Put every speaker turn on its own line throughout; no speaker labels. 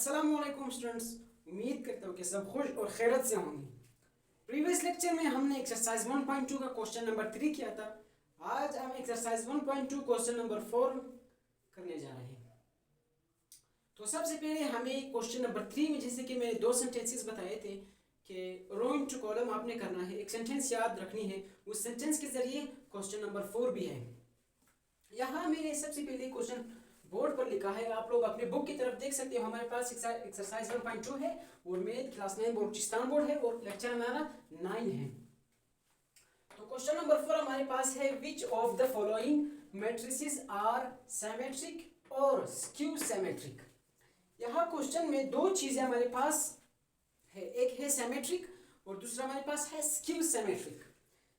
अस्सलामुअलैकुम स्टूडेंट्स, उम्मीद करता हूँ कि सब खुश और खैरत से होंगे। प्रीवियस लेक्चर में हमने एक्सरसाइज 1.2 का क्वेश्चन नंबर 3 किया था। आज हम एक्सरसाइज 1.2 क्वेश्चन नंबर 4 करने जा रहे हैं। तो सबसे पहले हमें क्वेश्चन नंबर 3 में जैसे कि मैंने दो सेंटेंसेस बताए थे कि रो इनटू कॉलम आपने करना है, एक सेंटेंस याद रखनी है, उस सेंटेंस के जरिए क्वेश्चन नंबर 4 भी है। यहाँ मैंने सबसे पहले क्वेश्चन बोर्ड पर लिखा है, आप लोग अपने बुक की तरफ देख सकते हो। हमारे पास एक्सरसाइज 1.2 है और मैथ क्लास 9 बलूचिस्तान बोर्ड है और लेक्चर हमारा 9 है। तो क्वेश्चन नंबर 4 हमारे पास है, which of the following matrices are symmetric और स्क्यू सिमेट्रिक। यहाँ क्वेश्चन में दो चीजें हमारे पास है, एक है सिमेट्रिक और दूसरा हमारे पास है स्क्यू सिमेट्रिक।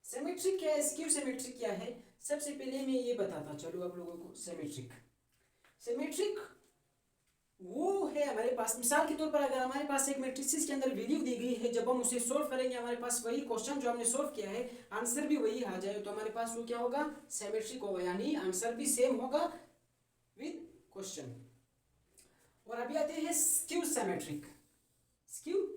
सिमेट्रिक क्या है, स्क्यू सिमेट्रिक क्या है, सबसे पहले मैं ये बताता चलूँ आप लोगों को। सिमेट्रिक वो है हमारे पास, मिसाल के तौर पर अगर हमारे पास एक मैट्रिक्स के अंदर वैल्यू दी गई है, जब हम उसे सोल्व करेंगे हमारे पास वही क्वेश्चन जो हमने सोल्व किया है आंसर भी वही आ जाए, तो हमारे पास वो क्या होगा, सिमेट्रिक होगा, यानी आंसर भी सेम होगा विद क्वेश्चन। और अभी आते हैं स्क्यू सिमेट्रिक। स्क्यू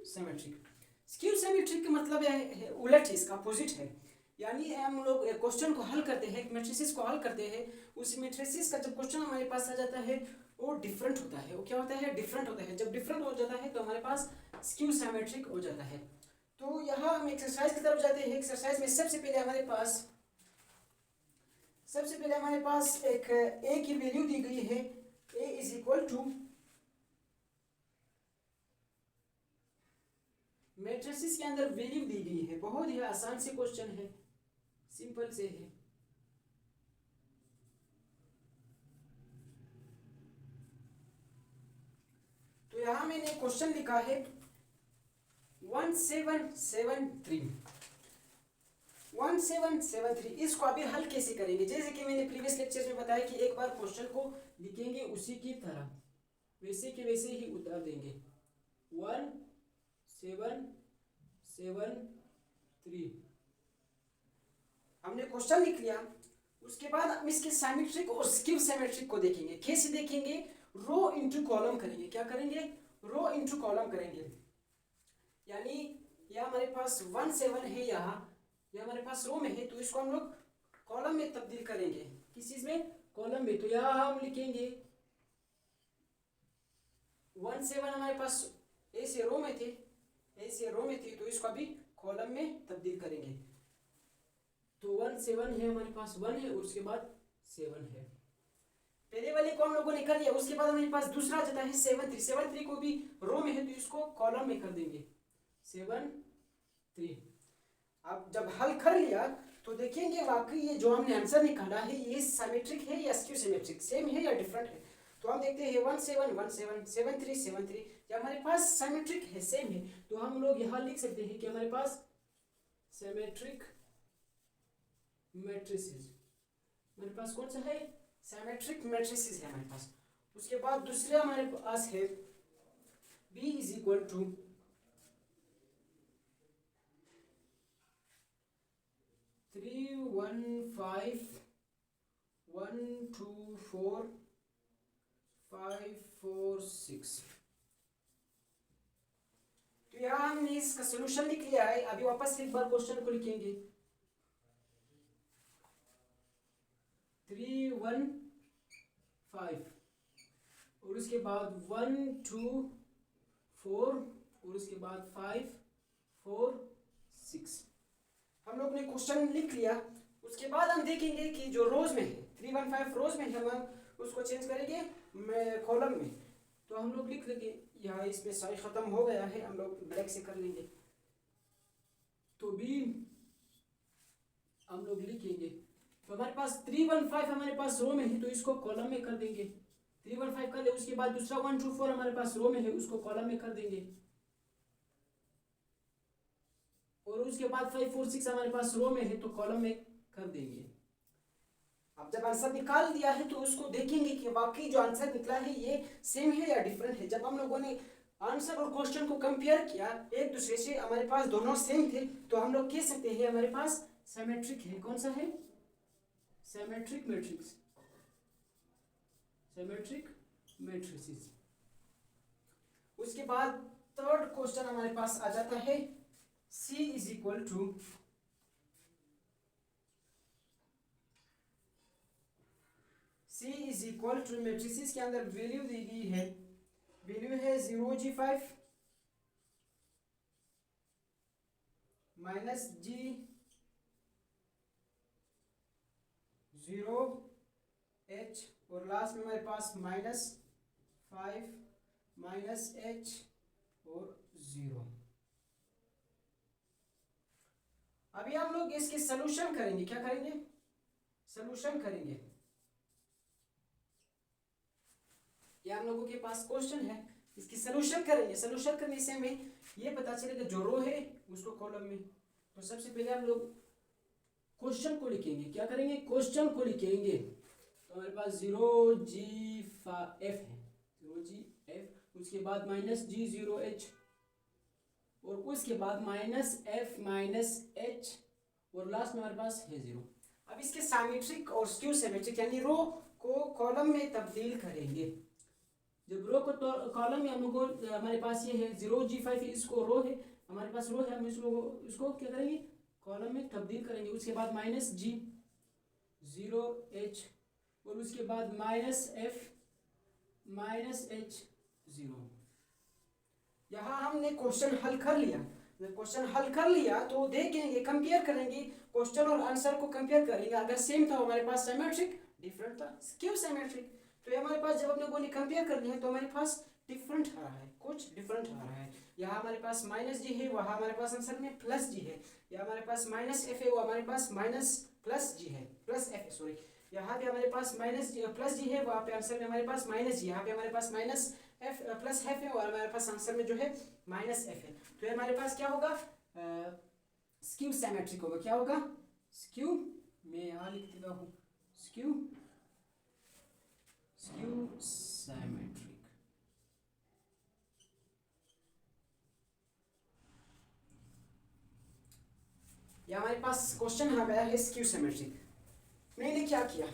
सिमेट्रिक का मतलब है उलट है, इसका अपोजिट है। यानी हम लोग क्वेश्चन को हल करते हैं, मैट्रिसेस को हल करते हैं, उस मैट्रिसेस का जब क्वेश्चन हमारे पास आ जाता है वो डिफरेंट होता है। वो क्या होता है, डिफरेंट होता है। जब डिफरेंट हो जाता है तो हमारे पास स्क्यू सिमेट्रिक हो जाता है। तो यहाँ हम एक्सरसाइज की तरफ जाते हैं। एक्सरसाइज में सबसे पहले हमारे पास एक ए की वैल्यू दी गई है, ए इज इक्वल टू मैट्रिसेस के अंदर वैल्यू दी गई है। बहुत ही आसान से क्वेश्चन है, सिंपल से है। तो यहां मैंने क्वेश्चन लिखा है 1773। इसको अभी हल कैसे करेंगे, जैसे कि मैंने प्रीवियस लेक्चर में बताया कि एक बार क्वेश्चन को लिखेंगे उसी की तरह, वैसे के वैसे ही उतार देंगे। 1773 हमने क्वेश्चन लिख लिया। उसके बाद हम इसके सिमेट्रिक और स्क्यू सिमेट्रिक को देखेंगे। कैसे देखेंगे, रो इनटू कॉलम करेंगे। क्या करेंगे, रो इनटू कॉलम करेंगे। यानी यह हमारे पास 17 है, यहाँ यह हमारे पास रो में है, तो इसको हम लोग कॉलम में तब्दील करेंगे। किस चीज में, कॉलम में। तो यहाँ हम लिखेंगे 17 हमारे पास ऐसे रो में थे, तो इसको अभी कॉलम में तब्दील करेंगे। तो 17 है हमारे पास, 1 है और उसके बाद 7 है। पहले वाले को हम लोगों ने कर लिया। उसके बाद हमारे पास दूसरा जाता है 73 को भी रो में है, तो इसको कॉलम में कर देंगे 73। अब जब हल कर लिया तो देखेंगे वाकई ये जो हमने आंसर निकाला है ये सिमेट्रिक है या स्क्यू सिमेट्रिक, सेम है या डिफरेंट है। तो हम देखते हैं 17 17 73 73, जब हमारे पास सिमेट्रिक है, सेम है, तो हम लोग यहाँ लिख सकते हैं कि हमारे पास सिमेट्रिक मैट्रिसेस, हमारे पास कौन सा है, सिमेट्रिक मैट्रिसेस है हमारे पास। उसके बाद दूसरा हमारे पास है B इज इक्वल टू 3 1 5 1 2 4 5 4 6। तो यहाँ हमने इसका सोल्यूशन लिख लिया है। अभी वापस एक बार क्वेश्चन को लिखेंगे 3 1 5 और उसके बाद 1 2 4 और उसके बाद 5 4 6। हम लोग ने क्वेश्चन लिख लिया। उसके बाद हम देखेंगे कि जो रोज में है 3 1 5 रोज में है, हम उसको चेंज करेंगे कॉलम में। तो हम लोग लिख लेंगे, यहाँ इसमें साइज खत्म हो गया है, हम लोग ब्लैक से कर लेंगे। तो भी हम लोग लिखेंगे, तो हमारे पास 3 1 5 हमारे पास रो में है, तो इसको कॉलम में कर देंगे। 3 1 5 कर ले। उसके बाद दूसरा 1 2 4 हमारे पास रो में है, उसको कॉलम में कर देंगे। और उसके बाद 5 4 6 हमारे पास रो में है, तो कॉलम में कर देंगे। अब जब आंसर निकाल दिया है तो उसको देखेंगे कि वाकई जो आंसर निकला है ये सेम है या डिफरेंट है। जब हम लोगों ने आंसर और क्वेश्चन को कंपेयर किया एक दूसरे से, हमारे पास दोनों सेम थे, तो हम लोग कह सकते हैं हमारे पास सिमेट्रिक है। कौन सा है, सिमेट्रिक मैट्रिसेस। उसके बाद थर्ड क्वेश्चन हमारे पास आ जाता है C is equal to matrix के अंदर वैल्यू दी गई है, वैल्यू है 0G5 माइनस G0H और लास्ट में हमारे पास -5 -H और 0। अभी हम लोग इसके सलूशन करेंगे। क्या करेंगे? सलूशन करेंगे। ये हम लोगों के पास क्वेश्चन है, इसकी सलूशन करेंगे। सलूशन करने से हमें ये पता चलेगा जो रो है उसको कॉलम में। तो सबसे पहले हम लोग क्वेश्चन को लिखेंगे। क्या करेंगे? क्वेश्चन को लिखेंगे। तो हमारे पास 0G5 है, 0Gf, उसके बाद -G0H और उसके बाद -F -H और लास्ट में हमारे पास है 0। अब इसके सिमेट्रिक और स्क्यू सिमेट्रिक यानी रो को कॉलम में तब्दील करेंगे। जब रो को कॉलम में हम लोग को हमारे पास ये है 0G5 इसको रो है, हमारे पास रो है, हम इसको क्या करेंगे? कॉलम में तब्दील करेंगे। उसके बाद -G0H और उसके बाद -F -H 0। यहाँ हमने क्वेश्चन हल कर लिया। जब क्वेश्चन हल कर लिया तो देखेंगे, कंपेयर करेंगे, क्वेश्चन और आंसर को कंपेयर करेंगे। अगर सेम था हमारे पास सिमेट्रिक, डिफरेंट था स्क्यू सिमेट्रिक। तो ये हमारे पास जब हम लोगों ने कंपेयर कर लिया तो हमारे पास डिफरेंट आ रहा है, कुछ डिफरेंट आ रहा है। यहाँ हमारे पास -G है, वहाँ हमारे पास आंसर में +G है। यहाँ हमारे पास -F है, वो हमारे पास +G है, +F है, सॉरी। यहाँ पे हमारे पास +G है, वहाँ पे आंसर में हमारे पास -G। यहाँ पे हमारे पास +F है और हमारे पास आंसर में जो है -F है। तो हमारे पास क्या होगा? स्क्यू सिमेट्रिक होगा। क्या होगा? स्क्यू, मैं यहाँ लिख देता हूँ, स्क्यू सिमेट्रिक। यह हमारे पास क्वेश्चन आ गया है स्क्यू सिमेट्रिक। मैंने क्या किया,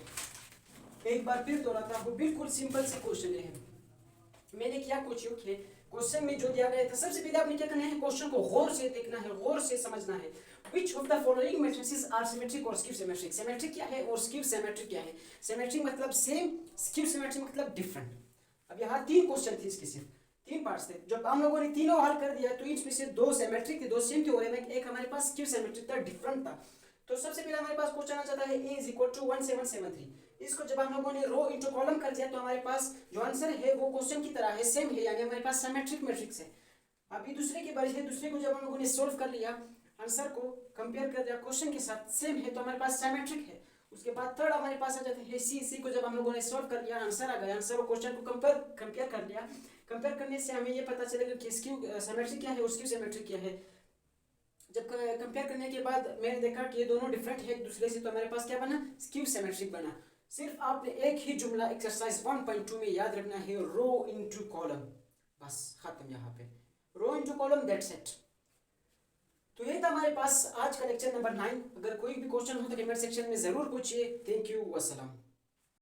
एक बार फिर दोहराता हूँ, बिल्कुल सिंपल से क्वेश्चन है। मैंने क्या कुछ किया, क्वेश्चन में जो दिया गया था, सबसे पहले आपने क्या करना है? क्वेश्चन को गौर से देखना है, गौर से समझना है। Which of the following matrices are symmetric और skew symmetric? सिमेट्रिक क्या है और स्क्यू सिमेट्रिक क्या है? सिमेट्रिक मतलब सेम, स्क्यू सिमेट्रिक मतलब डिफरेंट। अब यहाँ 3 क्वेश्चन थे, इसके सिर्फ 3 पार्ट्स थे। जब हम लोगों ने तीनों हल कर दिया तो इसमें से 2 सिमेट्रिक थे, 2 सेम थे और एक हमारे पास स्क्यू सिमेट्रिक था, डिफरेंट था। तो सबसे पहले हमारे पास क्वेश्चन आ जाता है A = 1773। इसको जब हम लोगों ने रो इंटू कॉलम कर दिया तो हमारे पास जो आंसर है वो क्वेश्चन की तरह है, सेम है, यानी हमारे पास सिमेट्रिक मैट्रिक्स है। अभी दूसरे की बारी है, दूसरे को जब हम लोगों ने सोल्व कर लिया, आंसर को कंपेयर कर दिया क्वेश्चन के साथ, सेम है, तो हमारे पास सिमेट्रिक है। उसके बाद थर्ड हमारे पास आ जाता है सी को जब हम लोगों ने सोल्व कर लिया, आंसर आ गया, आंसर और क्वेश्चन को कंपेयर कर लिया। कंपेयर करने से हमें ये पता चलेगा कि स्क्यू सिमेट्रिक क्या है और स्क्यू सिमेट्रिक क्या है। जब कंपेयर करने के बाद मैंने देखा कि ये दोनों डिफरेंट है एक दूसरे से, तो हमारे पास क्या बना? स्क्यू सिमेट्रिक बना। सिर्फ आपने एक ही जुमला एक्सरसाइज 1.2 में याद रखना है, रो इनटू कॉलम, बस खत्म। यहाँ पे रो इनटू कॉलम, दैट्स इट। तो ये था हमारे पास आज का लेक्चर नंबर 9। अगर कोई भी क्वेश्चन हो तो कमेंट सेक्शन में जरूर पूछिए। Thank you, वस्सलाम।